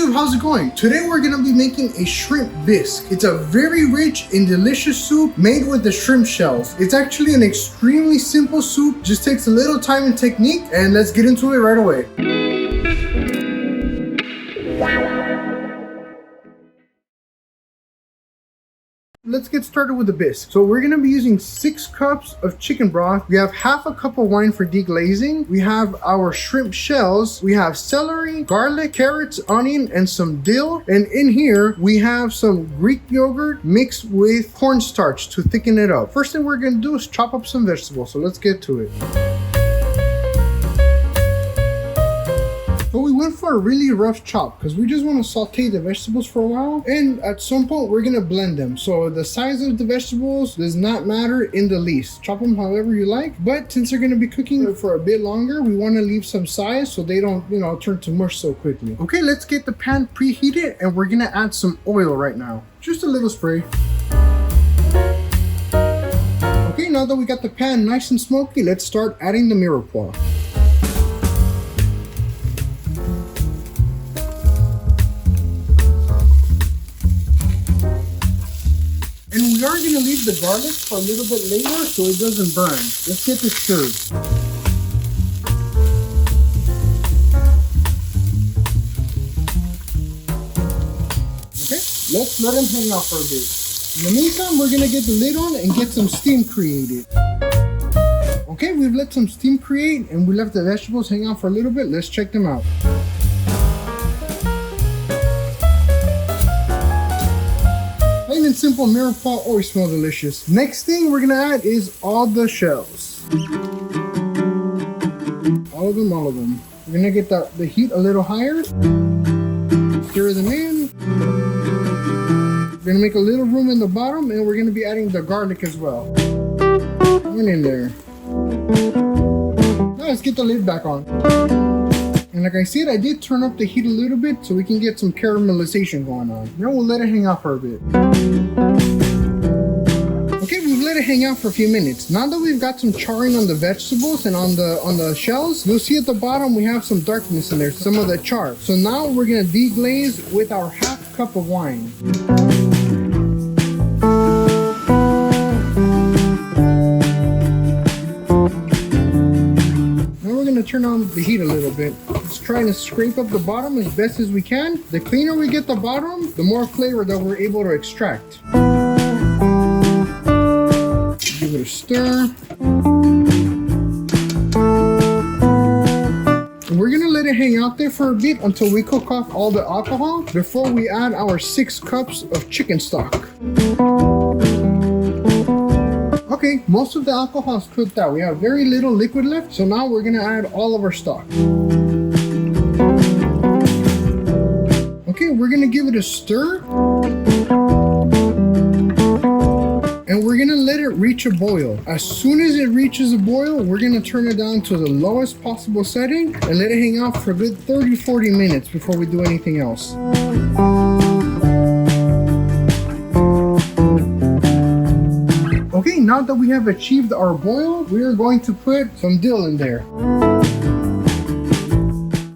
YouTube, how's it going? Today we're gonna be making a shrimp bisque. It's a very rich and delicious soup made with the shrimp shells. It's actually an extremely simple soup, just takes a little time and technique, and let's get into it right away. Let's get started with the bisque. So we're gonna be using 6 cups of chicken broth. We have half a cup of wine for deglazing. We have our shrimp shells. We have celery, garlic, carrots, onion, and some dill. And in here, we have some Greek yogurt mixed with cornstarch to thicken it up. First thing we're gonna do is chop up some vegetables. So let's get to it. But we went for a really rough chop because we just want to saute the vegetables for a while, and at some point we're gonna blend them. So the size of the vegetables does not matter in the least. Chop them however you like, but since they're gonna be cooking for a bit longer, we want to leave some size so they don't, turn to mush so quickly. Okay, let's get the pan preheated, and we're gonna add some oil right now. Just a little spray. Okay, now that we got the pan nice and smoky, let's start adding the mirepoix. And we are going to leave the garlic for a little bit later so it doesn't burn. Let's get this stirred. Okay, let's let them hang out for a bit. In the meantime, we're going to get the lid on and get some steam created. Okay, we've let some steam create and we left the vegetables hang out for a little bit. Let's check them out. Plain and simple mirepoix always smell delicious. Next thing we're gonna add is all the shells. All of them. We're gonna get the heat a little higher. Stir them in. We're gonna make a little room in the bottom, and we're gonna be adding the garlic as well. One in there. Now let's get the lid back on. And like I said, I did turn up the heat a little bit so we can get some caramelization going on. Now we'll let it hang out for a bit. Okay, we've let it hang out for a few minutes. Now that we've got some charring on the vegetables and on the shells, you'll see at the bottom we have some darkness in there, some of the char. So now we're gonna deglaze with our half cup of wine. Turn on the heat a little bit. Let's try to scrape up the bottom as best as we can. The cleaner we get the bottom, the more flavor that we're able to extract. Give it a stir. And we're gonna let it hang out there for a bit until we cook off all the alcohol before we add our 6 cups of chicken stock. Okay, most of the alcohol is cooked out. We have very little liquid left, so now we're gonna add all of our stock. Okay, we're gonna give it a stir. And we're gonna let it reach a boil. As soon as it reaches a boil, we're gonna turn it down to the lowest possible setting and let it hang out for a good 30-40 minutes before we do anything else. Okay, now that we have achieved our boil, we are going to put some dill in there.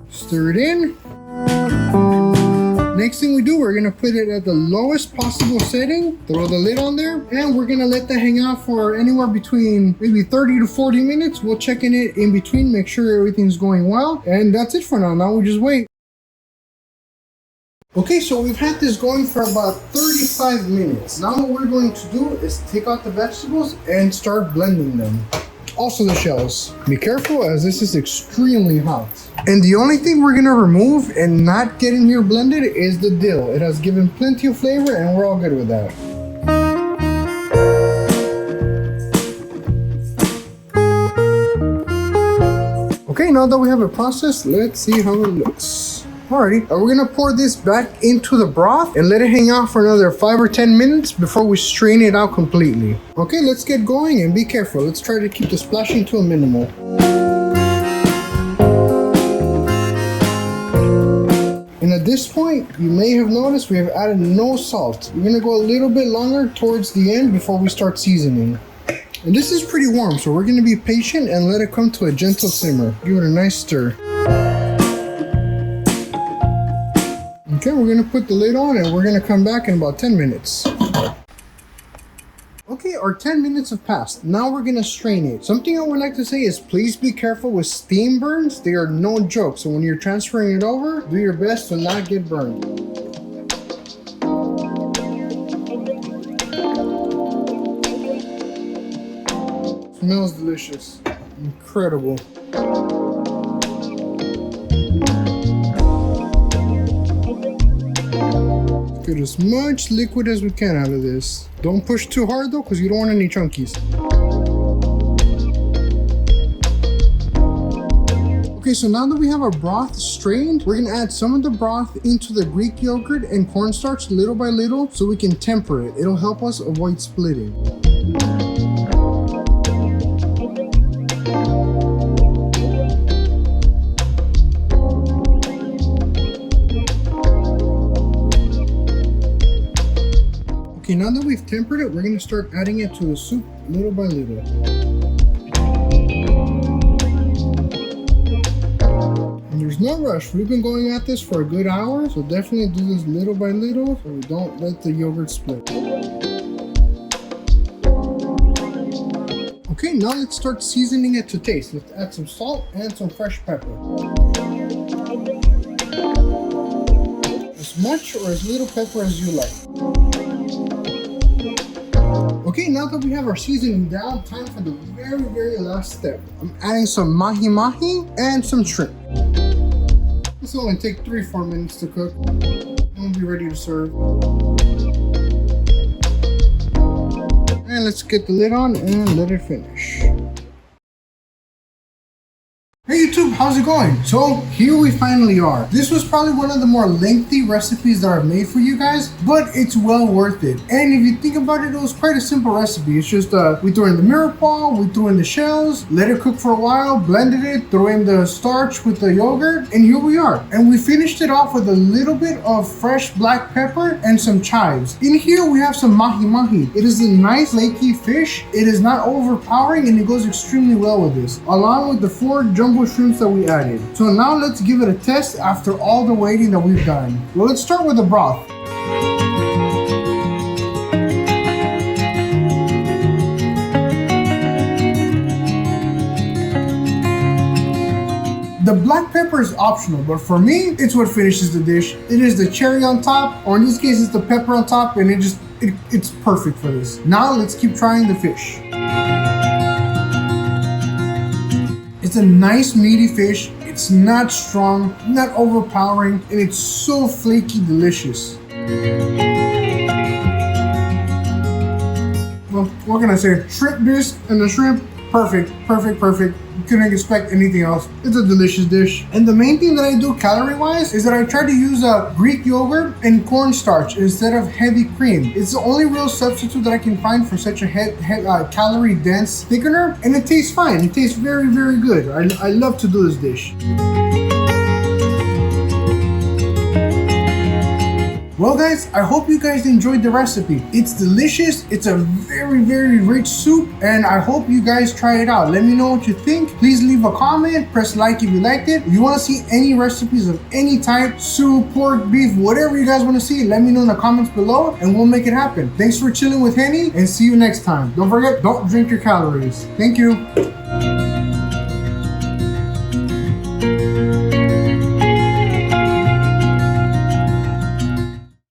Stir it in. Next thing we do, we're gonna put it at the lowest possible setting, throw the lid on there, and we're gonna let that hang out for anywhere between maybe 30 to 40 minutes. We'll check in it in between, make sure everything's going well, and that's it for now. Now we just wait. Okay, so we've had this going for about 35 minutes. Now what we're going to do is take out the vegetables and start blending them. Also the shells. Be careful as this is extremely hot. And the only thing we're gonna remove and not get in here blended is the dill. It has given plenty of flavor and we're all good with that. Okay, now that we have it processed, let's see how it looks. Alrighty, we're gonna pour this back into the broth and let it hang out for another 5 or 10 minutes before we strain it out completely. Okay, let's get going and be careful. Let's try to keep the splashing to a minimal. And at this point, you may have noticed we have added no salt. We're gonna go a little bit longer towards the end before we start seasoning. And this is pretty warm, so we're gonna be patient and let it come to a gentle simmer. Give it a nice stir. Okay, we're gonna put the lid on and we're gonna come back in about 10 minutes. Okay, our 10 minutes have passed. Now we're gonna strain it. Something I would like to say is please be careful with steam burns. They are no joke. So when you're transferring it over, do your best to not get burned. Smells delicious. Incredible. Get as much liquid as we can out of this. Don't push too hard though, because you don't want any chunkies. Okay, so now that we have our broth strained, we're gonna add some of the broth into the Greek yogurt and cornstarch little by little so we can temper it. It'll help us avoid splitting. Okay, now that we've tempered it, we're gonna start adding it to the soup little by little. And there's no rush. We've been going at this for a good hour, so definitely do this little by little so we don't let the yogurt split. Okay, now let's start seasoning it to taste. Let's add some salt and some fresh pepper. As much or as little pepper as you like. Okay, now that we have our seasoning down, time for the very last step. I'm adding some Mahi Mahi and some shrimp. This will only take 3-4 minutes to cook. And we'll be ready to serve. And let's get the lid on and let it finish. Hey YouTube, how's it going? So here we finally are. This was probably one of the more lengthy recipes that I've made for you guys, but it's well worth it. And if you think about it, it was quite a simple recipe. It's just we threw in the mirepoix, we threw in the shells, let it cook for a while, blended it, threw in the starch with the yogurt, and here we are. And we finished it off with a little bit of fresh black pepper and some chives. In here we have some Mahi Mahi. It is a nice flaky fish. It is not overpowering and it goes extremely well with this, along with the 4 jumbo shrimps that we added. So now let's give it a test after all the waiting that we've done. Well, let's start with the broth. The black pepper is optional, but for me, it's what finishes the dish. It is the cherry on top, or in this case, it's the pepper on top, and it's perfect for this. Now let's keep trying the fish. It's a nice meaty fish. It's not strong, not overpowering, and it's so flaky delicious. Well, what can I say? Shrimp bisque and the shrimp, perfect. You couldn't expect anything else. It's a delicious dish. And the main thing that I do calorie-wise is that I try to use a Greek yogurt and cornstarch instead of heavy cream. It's the only real substitute that I can find for such a calorie-dense thickener, and it tastes fine. It tastes very good. I love to do this dish. Well guys, I hope you guys enjoyed the recipe. It's delicious, it's a very rich soup, and I hope you guys try it out. Let me know what you think. Please leave a comment, press like if you liked it. If you want to see any recipes of any type, soup, pork, beef, whatever you guys want to see, let me know in the comments below and we'll make it happen. Thanks for chilling with Henny and see you next time. Don't forget, don't drink your calories. Thank you.